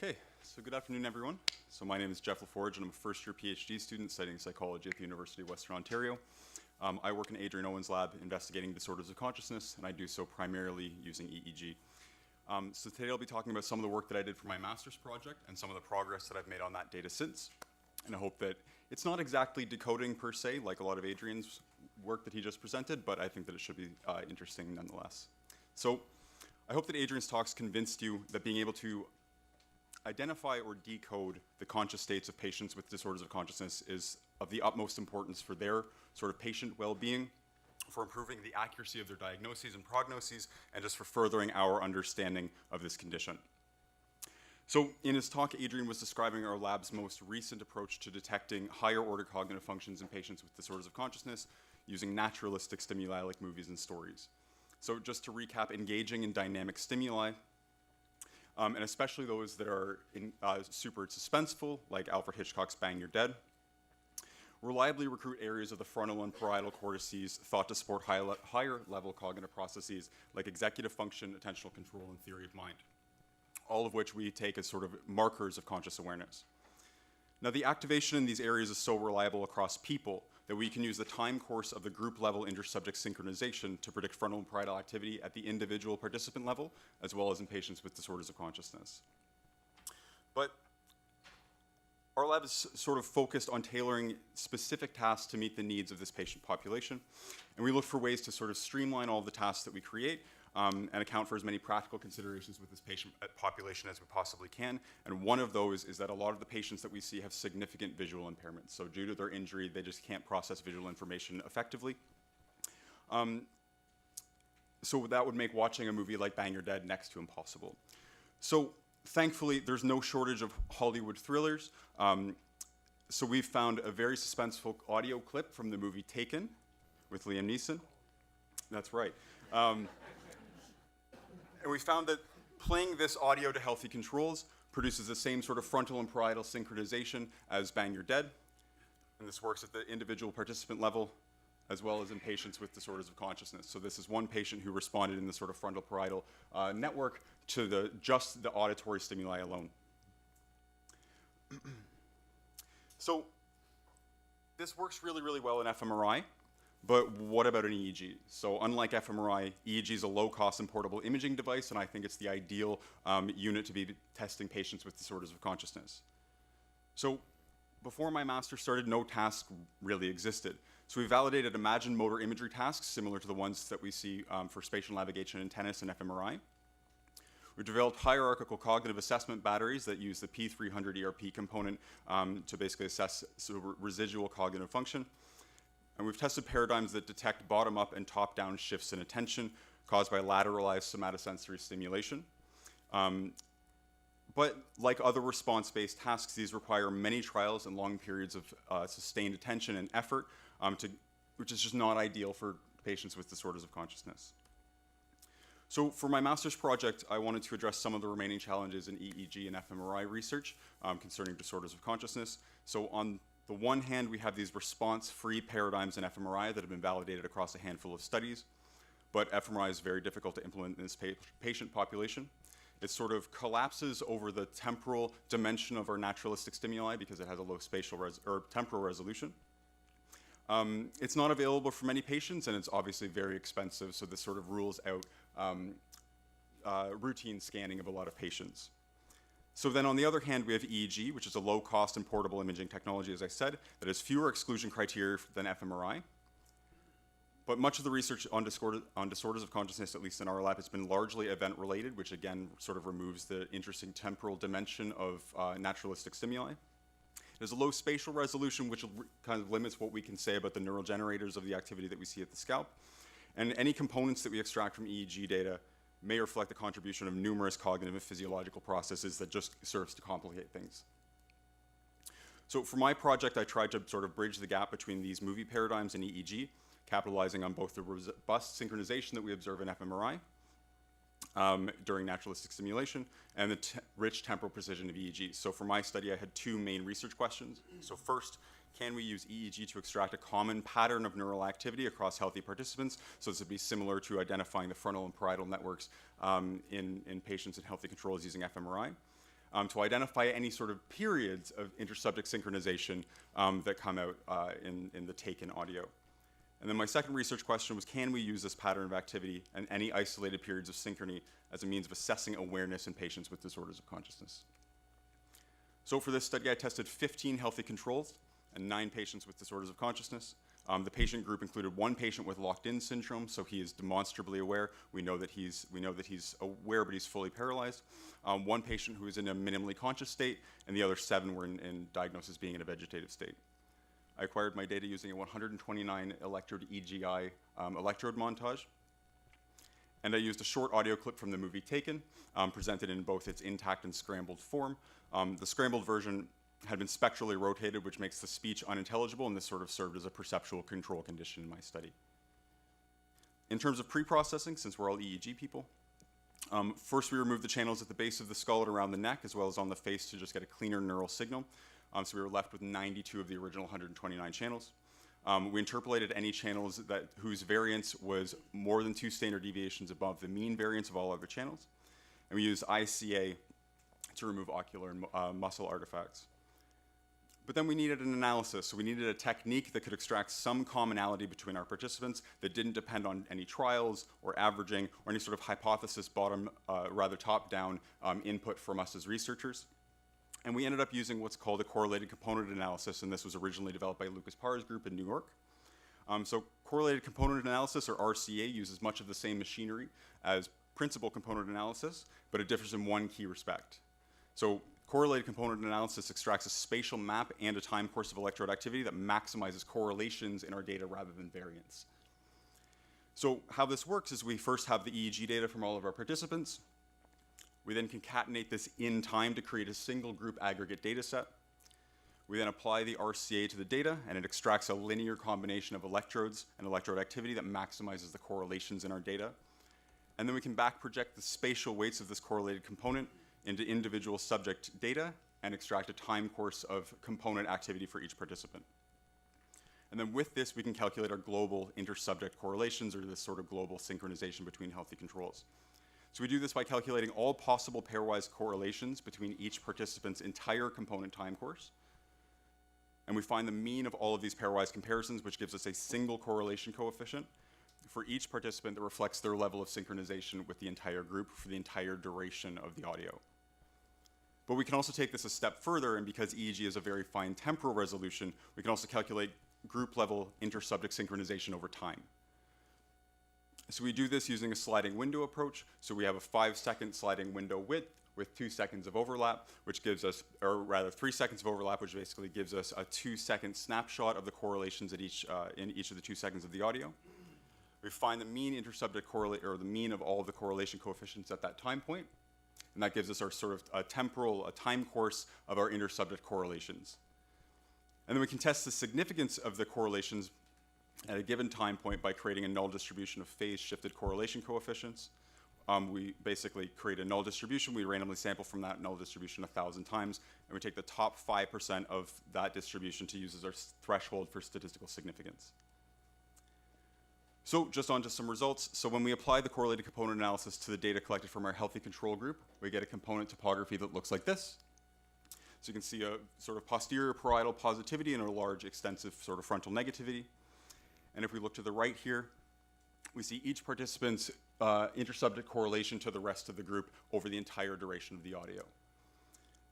Okay, so good afternoon, everyone. So my name is Jeff LaForge, and I'm a first-year PhD student studying psychology at the University of Western Ontario. I work in Adrian Owen's lab investigating disorders of consciousness, and I do so primarily using EEG. So today I'll be talking about some of the work that I did for my master's project and some of the progress that I've made on that data since. And I hope that it's not exactly decoding per se, like a lot of Adrian's work that he just presented, but I think that it should be interesting nonetheless. So I hope that Adrian's talks convinced you that being able to identify or decode the conscious states of patients with disorders of consciousness is of the utmost importance for their sort of patient well-being, for improving the accuracy of their diagnoses and prognoses, and just for furthering our understanding of this condition. So in his talk, Adrian was describing our lab's most recent approach to detecting higher order cognitive functions in patients with disorders of consciousness using naturalistic stimuli like movies and stories. So just to recap, engaging in dynamic stimuli, and especially those that are super suspenseful, like Alfred Hitchcock's Bang You're Dead. Reliably recruit areas of the frontal and parietal cortices thought to support higher level cognitive processes like executive function, attentional control, and theory of mind, all of which we take as sort of markers of conscious awareness. Now, the activation in these areas is so reliable across people that we can use the time course of the group level intersubject synchronization to predict frontal and parietal activity at the individual participant level, as well as in patients with disorders of consciousness. But our lab is sort of focused on tailoring specific tasks to meet the needs of this patient population. And we look for ways to sort of streamline all of the tasks that we create and account for as many practical considerations with this patient population as we possibly can. And one of those is that a lot of the patients that we see have significant visual impairments. So due to their injury, they just can't process visual information effectively. So that would make watching a movie like Bang You're Dead next to impossible. So thankfully, there's no shortage of Hollywood thrillers. So we've found a very suspenseful audio clip from the movie Taken with Liam Neeson. That's right. And we found that playing this audio to healthy controls produces the same sort of frontal and parietal synchronization as Bang You're Dead. And this works at the individual participant level, as well as in patients with disorders of consciousness. So this is one patient who responded in the sort of frontal parietal network to just the auditory stimuli alone. So this works really, really well in fMRI. But what about an EEG? So unlike fMRI, EEG is a low-cost and portable imaging device, and I think it's the ideal unit to be testing patients with disorders of consciousness. So before my master started, no task really existed. So we validated imagined motor imagery tasks similar to the ones that we see for spatial navigation in tennis and fMRI. We developed hierarchical cognitive assessment batteries that use the P300 ERP component to basically assess residual cognitive function. And we've tested paradigms that detect bottom-up and top-down shifts in attention caused by lateralized somatosensory stimulation. But like other response-based tasks, these require many trials and long periods of sustained attention and effort, which is just not ideal for patients with disorders of consciousness. So for my master's project, I wanted to address some of the remaining challenges in EEG and fMRI research concerning disorders of consciousness. So on the one hand, we have these response-free paradigms in fMRI that have been validated across a handful of studies, but fMRI is very difficult to implement in this patient population. It sort of collapses over the temporal dimension of our naturalistic stimuli because it has a low spatial or temporal resolution. It's not available for many patients, and it's obviously very expensive, so this sort of rules out routine scanning of a lot of patients. So then on the other hand, we have EEG, which is a low-cost and portable imaging technology, as I said, that has fewer exclusion criteria than fMRI. But much of the research on disorders of consciousness, at least in our lab, has been largely event-related, which again sort of removes the interesting temporal dimension of naturalistic stimuli. There's a low spatial resolution, which kind of limits what we can say about the neural generators of the activity that we see at the scalp. And any components that we extract from EEG data may reflect the contribution of numerous cognitive and physiological processes that just serves to complicate things. So for my project, I tried to sort of bridge the gap between these movie paradigms and EEG, capitalizing on both the robust synchronization that we observe in fMRI during naturalistic stimulation and the rich temporal precision of EEG. So for my study, I had two main research questions. So first, can we use EEG to extract a common pattern of neural activity across healthy participants? So this would be similar to identifying the frontal and parietal networks in patients in healthy controls using fMRI. to identify any sort of periods of intersubject synchronization that come out in the taken audio. And then my second research question was, can we use this pattern of activity and any isolated periods of synchrony as a means of assessing awareness in patients with disorders of consciousness? So for this study, I tested 15 healthy controls and 9 patients with disorders of consciousness. The patient group included 1 patient with locked-in syndrome, so he is demonstrably aware. We know that he's aware, but he's fully paralyzed. 1 patient who is in a minimally conscious state, and the other 7 were in diagnosis being in a vegetative state. I acquired my data using a 129 electrode EGI electrode montage. And I used a short audio clip from the movie Taken, presented in both its intact and scrambled form. The scrambled version had been spectrally rotated, which makes the speech unintelligible, and this sort of served as a perceptual control condition in my study. In terms of pre-processing, since we're all EEG people, first we removed the channels at the base of the skull and around the neck, as well as on the face, to just get a cleaner neural signal. So we were left with 92 of the original 129 channels. We interpolated any channels whose variance was more than 2 standard deviations above the mean variance of all other channels. And we used ICA to remove ocular and muscle artifacts. But then we needed an analysis, so we needed a technique that could extract some commonality between our participants that didn't depend on any trials or averaging or any sort of hypothesis rather top-down input from us as researchers. And we ended up using what's called a correlated component analysis, and this was originally developed by Lucas Parr's group in New York. So correlated component analysis, or RCA, uses much of the same machinery as principal component analysis, but it differs in one key respect. So correlated component analysis extracts a spatial map and a time course of electrode activity that maximizes correlations in our data rather than variance. So how this works is we first have the EEG data from all of our participants. We then concatenate this in time to create a single group aggregate data set. We then apply the RCA to the data, and it extracts a linear combination of electrodes and electrode activity that maximizes the correlations in our data. And then we can back project the spatial weights of this correlated component into individual subject data and extract a time course of component activity for each participant. And then with this, we can calculate our global intersubject correlations, or this sort of global synchronization between healthy controls. So we do this by calculating all possible pairwise correlations between each participant's entire component time course. And we find the mean of all of these pairwise comparisons, which gives us a single correlation coefficient for each participant that reflects their level of synchronization with the entire group for the entire duration of the audio. But we can also take this a step further, and because EEG is a very fine temporal resolution, we can also calculate group-level intersubject synchronization over time. So we do this using a sliding window approach. So we have a 5-second sliding window width with 2 seconds of overlap, which gives us, or rather 3 seconds of overlap, which basically gives us a 2-second snapshot of the correlations at in each of the 2 seconds of the audio. We find the mean intersubject correlate, or the mean of all of the correlation coefficients at that time point, and that gives us our sort of a time course of our intersubject correlations. And then we can test the significance of the correlations at a given time point by creating a null distribution of phase-shifted correlation coefficients. We basically create a null distribution. We randomly sample from that null distribution 1,000 times, and we take the top 5% of that distribution to use as our threshold for statistical significance. So just on to some results. So when we apply the correlated component analysis to the data collected from our healthy control group, we get a component topography that looks like this. So you can see a sort of posterior parietal positivity and a large extensive sort of frontal negativity. And if we look to the right here, we see each participant's intersubject correlation to the rest of the group over the entire duration of the audio.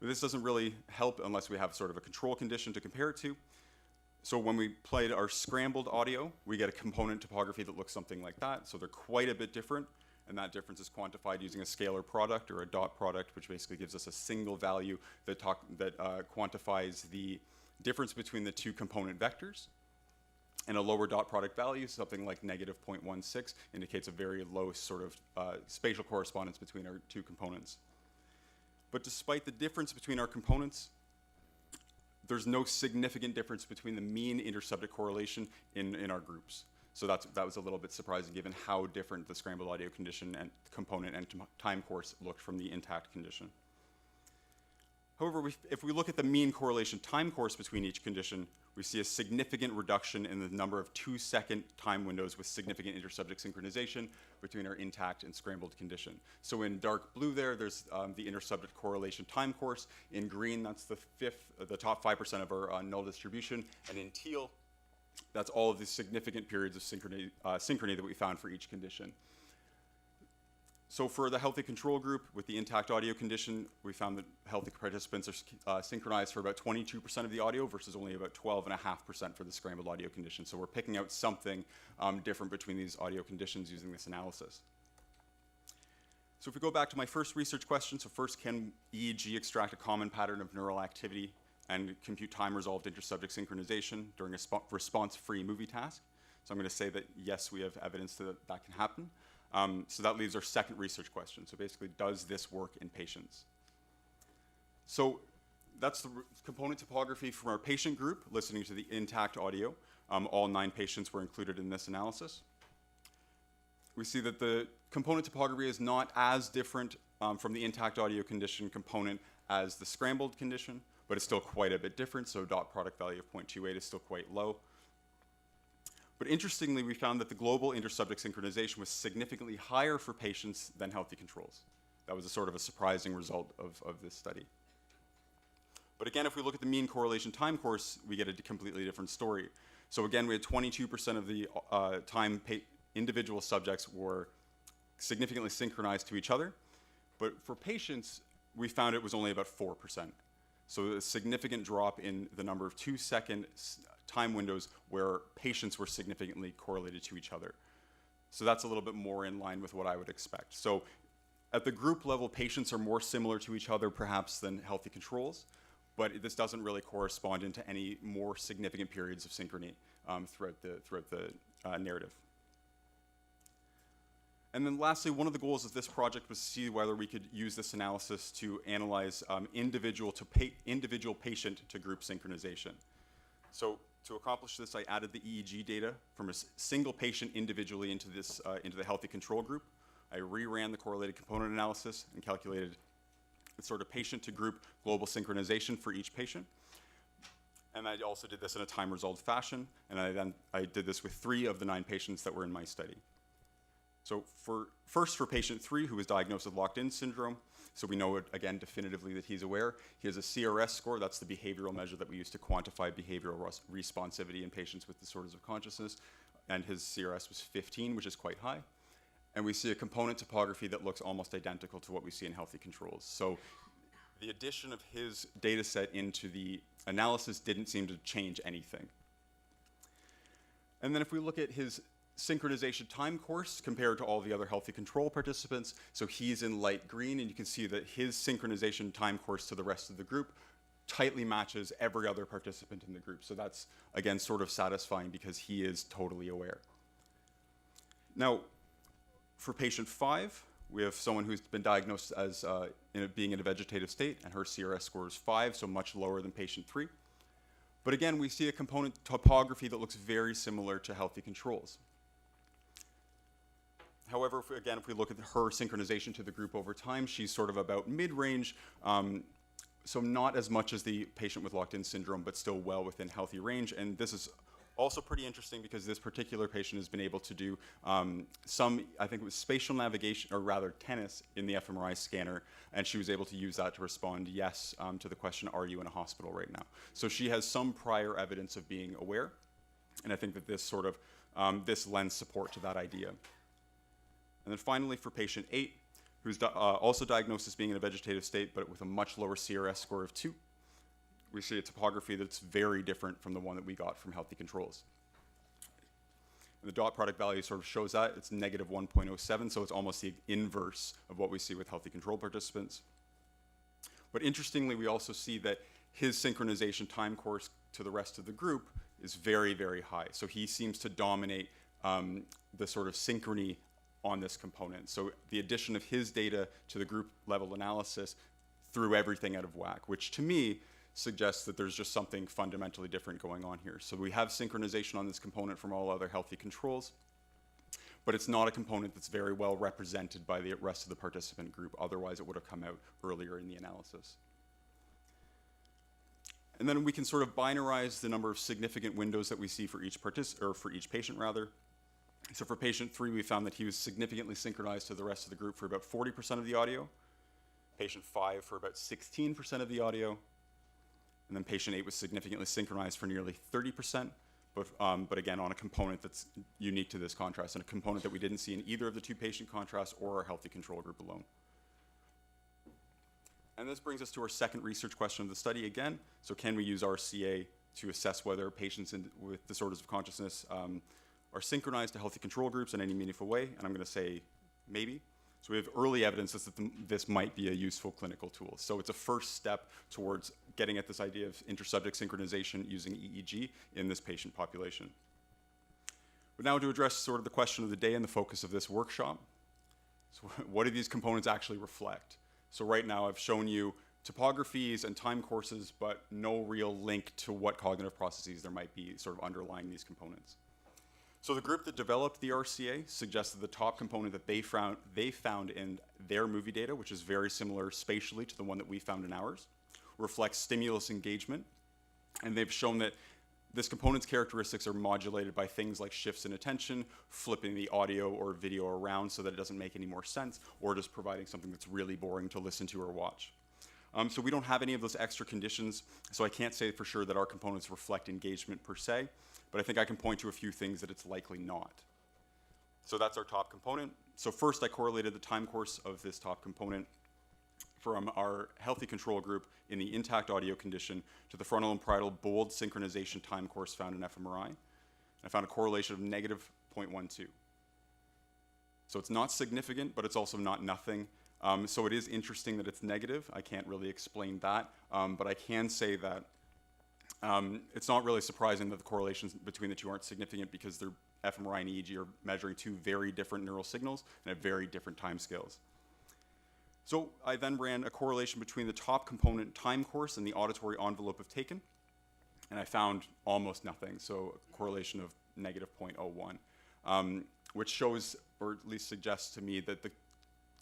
But this doesn't really help unless we have sort of a control condition to compare it to. So when we played our scrambled audio, we get a component topography that looks something like that. So they're quite a bit different, and that difference is quantified using a scalar product or a dot product, which basically gives us a single value that quantifies the difference between the 2 component vectors. And a lower dot product value, something like negative 0.16, indicates a very low sort of spatial correspondence between our 2 components. But despite the difference between our components, there's no significant difference between the mean intersubject correlation in our groups. So that was a little bit surprising given how different the scrambled audio condition and component and time course looked from the intact condition. However, if we look at the mean correlation time course between each condition, we see a significant reduction in the number of 2-second time windows with significant intersubject synchronization between our intact and scrambled condition. So in dark blue there's the intersubject correlation time course. In green, that's the top 5% of our null distribution. And in teal, that's all of the significant periods of synchrony that we found for each condition. So for the healthy control group with the intact audio condition, we found that healthy participants are synchronized for about 22% of the audio versus only about 12.5% for the scrambled audio condition. So we're picking out something different between these audio conditions using this analysis. So if we go back to my first research question, so first, can EEG extract a common pattern of neural activity and compute time-resolved intersubject synchronization during a response-free movie task? So I'm going to say that yes, we have evidence that that can happen. So that leaves our second research question. So basically, does this work in patients? So that's the component topography from our patient group listening to the intact audio. All 9 patients were included in this analysis. We see that the component topography is not as different from the intact audio condition component as the scrambled condition, but it's still quite a bit different. So dot product value of 0.28 is still quite low. But interestingly, we found that the global intersubject synchronization was significantly higher for patients than healthy controls. That was a sort of a surprising result of this study. But again, if we look at the mean correlation time course, we get a completely different story. So again, we had 22% of the time individual subjects were significantly synchronized to each other. But for patients, we found it was only about 4%. So a significant drop in the number of 2-second time windows where patients were significantly correlated to each other. So that's a little bit more in line with what I would expect. So at the group level, patients are more similar to each other perhaps than healthy controls, but this doesn't really correspond into any more significant periods of synchrony throughout the narrative. And then lastly, one of the goals of this project was to see whether we could use this analysis to analyze individual patient to group synchronization. So to accomplish this, I added the EEG data from a single patient individually into the healthy control group. I reran the correlated component analysis and calculated the sort of patient to group global synchronization for each patient. And I also did this in a time-resolved fashion, and I did this with 3 of the 9 patients that were in my study. So first for patient 3, who was diagnosed with locked-in syndrome, so we know, again, definitively that he's aware. He has a CRS score. That's the behavioral measure that we use to quantify behavioral responsivity in patients with disorders of consciousness. And his CRS was 15, which is quite high. And we see a component topography that looks almost identical to what we see in healthy controls. So the addition of his data set into the analysis didn't seem to change anything. And then if we look at his synchronization time course compared to all the other healthy control participants. So he's in light green, and you can see that his synchronization time course to the rest of the group tightly matches every other participant in the group. So that's, again, sort of satisfying because he is totally aware. Now, for patient 5, we have someone who's been diagnosed as being in a vegetative state, and her CRS score is 5, so much lower than patient 3. But again, we see a component topography that looks very similar to healthy controls. However, if we look at her synchronization to the group over time, she's sort of about mid-range, so not as much as the patient with locked-in syndrome, but still well within healthy range. And this is also pretty interesting because this particular patient has been able to do some, I think it was spatial navigation, or rather tennis, in the fMRI scanner, and she was able to use that to respond yes to the question, are you in a hospital right now? So she has some prior evidence of being aware, and I think that this sort of, this lends support to that idea. And then finally, for patient 8, who's also diagnosed as being in a vegetative state, but with a much lower CRS score of 2, we see a topography that's very different from the one that we got from healthy controls. And the dot product value sort of shows that. It's negative 1.07, so it's almost the inverse of what we see with healthy control participants. But interestingly, we also see that his synchronization time course to the rest of the group is very, very high. So he seems to dominate the sort of synchrony on this component. So the addition of his data to the group level analysis threw everything out of whack, which to me suggests that there's just something fundamentally different going on here. So we have synchronization on this component from all other healthy controls, but it's not a component that's very well represented by the rest of the participant group. Otherwise, it would have come out earlier in the analysis. And then we can sort of binarize the number of significant windows that we see for each patient rather. So for patient 3, we found that he was significantly synchronized to the rest of the group for about 40% of the audio. Patient 5 for about 16% of the audio. And then patient 8 was significantly synchronized for nearly 30%, but again, on a component that's unique to this contrast, and a component that we didn't see in either of the 2 patient contrasts or our healthy control group alone. And this brings us to our second research question of the study again. So can we use RCA to assess whether patients with disorders of consciousness are synchronized to healthy control groups in any meaningful way? And I'm going to say maybe. So we have early evidence that this might be a useful clinical tool. So it's a first step towards getting at this idea of intersubject synchronization using EEG in this patient population. But now to address sort of the question of the day and the focus of this workshop. So what do these components actually reflect? So right now I've shown you topographies and time courses, but no real link to what cognitive processes there might be sort of underlying these components. So the group that developed the RCA suggested the top component that they found in their movie data, which is very similar spatially to the one that we found in ours, reflects stimulus engagement. And they've shown that this component's characteristics are modulated by things like shifts in attention, flipping the audio or video around so that it doesn't make any more sense, or just providing something that's really boring to listen to or watch. So we don't have any of those extra conditions, so I can't say for sure that our components reflect engagement per se, but I think I can point to a few things that it's likely not. So that's our top component. So first I correlated the time course of this top component from our healthy control group in the intact audio condition to the frontal and parietal bold synchronization time course found in fMRI. I found a correlation of negative 0.12. So it's not significant, but it's also not nothing. So it is interesting that it's negative. I can't really explain that, but I can say that it's not really surprising that the correlations between the two aren't significant because their fMRI and EEG are measuring 2 very different neural signals and at very different time scales. So I then ran a correlation between the top component time course and the auditory envelope of taken, and I found almost nothing, so a correlation of negative 0.01, which shows, or at least suggests to me, that the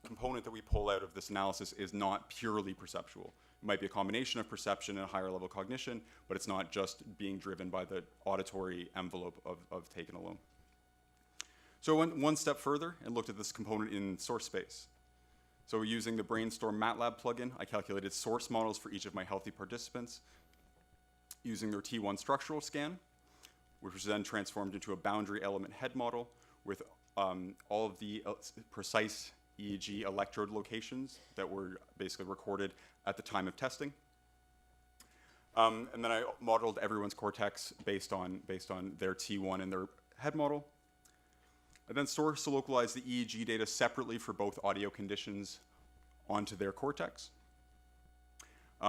component that we pull out of this analysis is not purely perceptual. It might be a combination of perception and higher level cognition, but it's not just being driven by the auditory envelope of taken alone. So I went one step further and looked at this component in source space. So using the Brainstorm MATLAB plugin, I calculated source models for each of my healthy participants using their T1 structural scan, which was then transformed into a boundary element head model with all of the precise EEG electrode locations that were basically recorded at the time of testing. And then I modeled everyone's cortex based on their T1 and their head model. I then source localized the EEG data separately for both audio conditions onto their cortex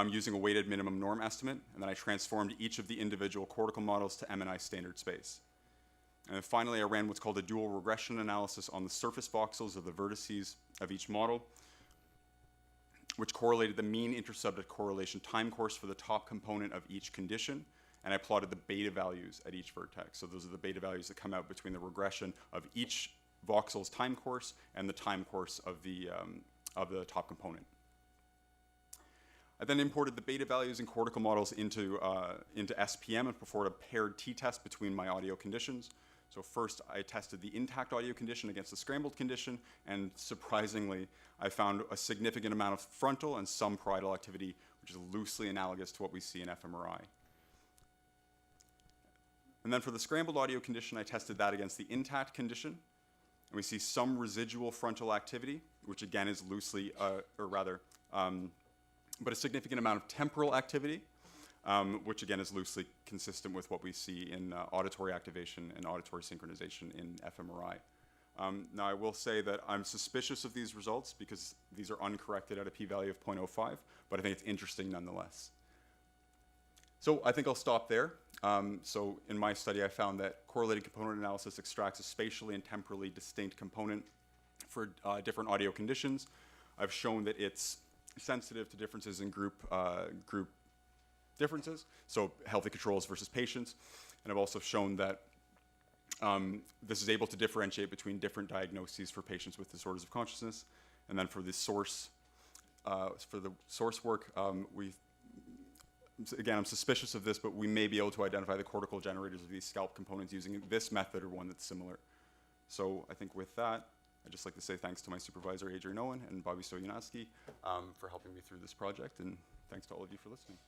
using a weighted minimum norm estimate, and then I transformed each of the individual cortical models to MNI standard space. And then finally, I ran what's called a dual regression analysis on the surface voxels of the vertices of each model, which correlated the mean intersubject correlation time course for the top component of each condition, and I plotted the beta values at each vertex. So those are the beta values that come out between the regression of each voxel's time course and the time course of the top component. I then imported the beta values and cortical models into SPM and performed a paired t-test between my audio conditions. So first, I tested the intact audio condition against the scrambled condition, and surprisingly, I found a significant amount of frontal and some parietal activity, which is loosely analogous to what we see in fMRI. And then for the scrambled audio condition, I tested that against the intact condition, and we see some residual frontal activity, which again is loosely, but a significant amount of temporal activity, which again is loosely consistent with what we see in auditory activation and auditory synchronization in fMRI. Now I will say that I'm suspicious of these results because these are uncorrected at a p-value of 0.05, but I think it's interesting nonetheless. So I think I'll stop there. So in my study, I found that correlated component analysis extracts a spatially and temporally distinct component for different audio conditions. I've shown that it's sensitive to differences in group differences, so healthy controls versus patients. And I've also shown that this is able to differentiate between different diagnoses for patients with disorders of consciousness. And then for the source work, we again, I'm suspicious of this, but we may be able to identify the cortical generators of these scalp components using this method or one that's similar. So I think with that, I'd just like to say thanks to my supervisor, Adrian Owen, and Bobby Stoyanowski, for helping me through this project, and thanks to all of you for listening.